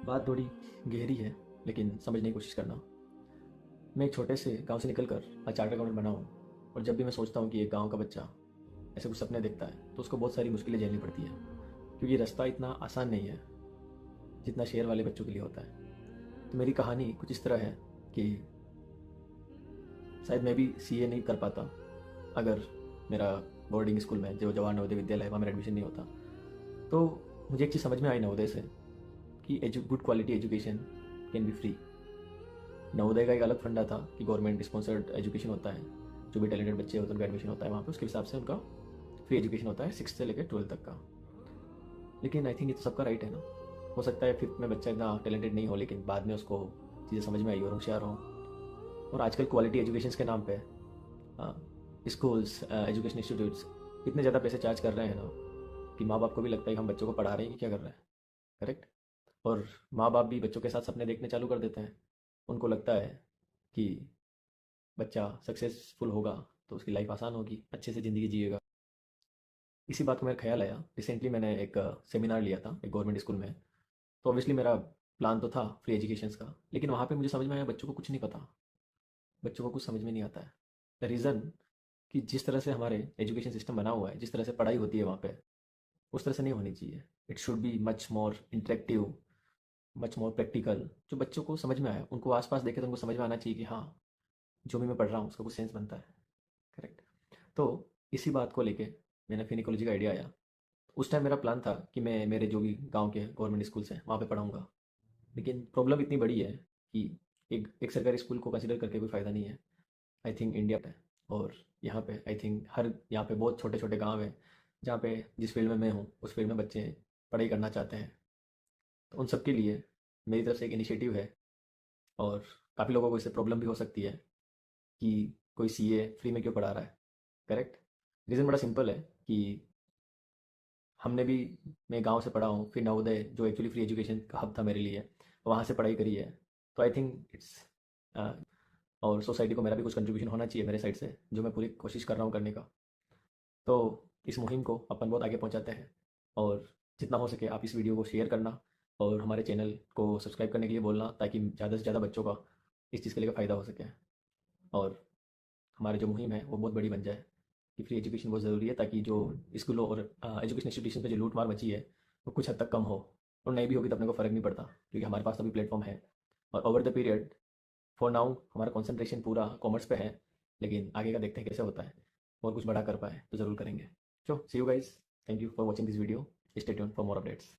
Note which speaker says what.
Speaker 1: बात थोड़ी गहरी है, लेकिन समझने की कोशिश करना। मैं एक छोटे से गांव से निकलकर आज चार्टर्ड अकाउंटेंट बना हूँ, और जब भी मैं सोचता हूँ कि एक गांव का बच्चा ऐसे कुछ सपने देखता है तो उसको बहुत सारी मुश्किलें झेलनी पड़ती है, क्योंकि रास्ता इतना आसान नहीं है जितना शहर वाले बच्चों के लिए होता है। तो मेरी कहानी कुछ इस तरह है कि शायद मैं भी सीए नहीं कर पाता अगर मेरा बोर्डिंग स्कूल में जो जवाहर नवोदय विद्यालय है वहाँ मेरा एडमिशन नहीं होता। तो मुझे एक चीज़ समझ में आई नवोदय से कि good quality education can be free. Navodaya का एक अलग फंडा था कि गवर्नमेंट स्पॉन्सर्ड एजुकेशन होता है, जो भी टैलेंटेड बच्चे होते हैं उनका एडमिशन होता है वहाँ पे, उसके हिसाब से उनका फ्री एजुकेशन होता है 6 से लेकर 12 तक का। लेकिन आई थिंक ये तो सबका राइट है ना। हो सकता है 5th में बच्चा इतना टैलेंटेड नहीं हो, लेकिन बाद में उसको चीज़ें समझ में आई और होशियार हो। और आजकल क्वालिटी एजुकेशन के नाम पे स्कूल्स, एजुकेशन इंस्टीट्यूट्स इतने ज़्यादा पैसे चार्ज कर रहे हैं ना कि माँ बाप को भी लगता है कि हम बच्चों को पढ़ा रहे हैं कि क्या कर रहे हैं। करेक्ट। और माँ बाप भी बच्चों के साथ सपने देखने चालू कर देते हैं। उनको लगता है कि बच्चा सक्सेसफुल होगा तो उसकी लाइफ आसान होगी, अच्छे से ज़िंदगी जिएगा। इसी बात को मेरा ख्याल आया, रिसेंटली मैंने एक सेमिनार लिया था एक गवर्नमेंट स्कूल में। तो ऑब्वियसली मेरा प्लान तो था फ्री एजुकेशन का, लेकिन वहाँ पे मुझे समझ में आया बच्चों को कुछ नहीं पता, बच्चों को कुछ समझ में नहीं आता है। द रीज़न कि जिस तरह से हमारे एजुकेशन सिस्टम बना हुआ है, जिस तरह से पढ़ाई होती है वहाँ पे, उस तरह से नहीं होनी चाहिए। It should be much more interactive, much more practical, जो बच्चों को समझ में आए। उनको आसपास देखे तो उनको समझ में आना चाहिए कि हाँ, जो भी मैं पढ़ रहा हूँ उसका कुछ सेंस बनता है। करेक्ट। तो इसी बात को लेके मैंने फिर इकोलॉजी का आइडिया आया। उस टाइम मेरा प्लान था कि मैं मेरे जो भी गांव के गवर्नमेंट स्कूल्स हैं वहाँ पे पढ़ाऊँगा। लेकिन प्रॉब्लम इतनी बड़ी है कि एक सरकारी स्कूल को कंसिडर करके कोई फ़ायदा नहीं है। आई थिंक इंडिया पे, और यहाँ पे आई थिंक हर यहाँ पे बहुत छोटे छोटे गांव हैं जहाँ पे जिस फील्ड में मैं हूँ उस फील्ड में बच्चे पढ़ाई करना चाहते हैं। तो उन सब के लिए मेरी तरफ से एक इनिशिएटिव है। और काफ़ी लोगों को इससे प्रॉब्लम भी हो सकती है कि कोई सीए फ्री में क्यों पढ़ा रहा है। करेक्ट। रीज़न बड़ा सिंपल है कि हमने भी, मैं गांव से पढ़ा हूँ, फिर नवोदय जो एक्चुअली फ्री एजुकेशन का हब था मेरे लिए, वहाँ से पढ़ाई करी है। तो आई थिंक इट्स, और सोसाइटी को मेरा भी कुछ कंट्रीब्यूशन होना चाहिए मेरे साइड से, जो मैं पूरी कोशिश कर रहा हूँ करने का। तो इस मुहिम को अपन बहुत आगे पहुँचाते हैं, और जितना हो सके आप इस वीडियो को शेयर करना और हमारे चैनल को सब्सक्राइब करने के लिए बोलना, ताकि ज़्यादा से ज़्यादा बच्चों का इस चीज़ के लिए फ़ायदा हो सके, और हमारी जो मुहिम है वो बहुत बड़ी बन जाए। कि फ्री एजुकेशन बहुत ज़रूरी है, ताकि जो स्कूलों और एजुकेशन इंस्टीट्यूशन पे जो लूट मार मची है वो कुछ हद तक कम हो। और नहीं भी होगी तो अपने को फ़र्क नहीं पड़ता, क्योंकि हमारे पास अभी प्लेटफॉर्म है। और over the period, for now हमारा कंसंट्रेशन पूरा कॉमर्स पे है, लेकिन आगे का देखते हैं कैसे होता है। और कुछ बड़ा कर पाए तो ज़रूर करेंगे। So see you guys, thank you for watching this video, stay tuned for more updates.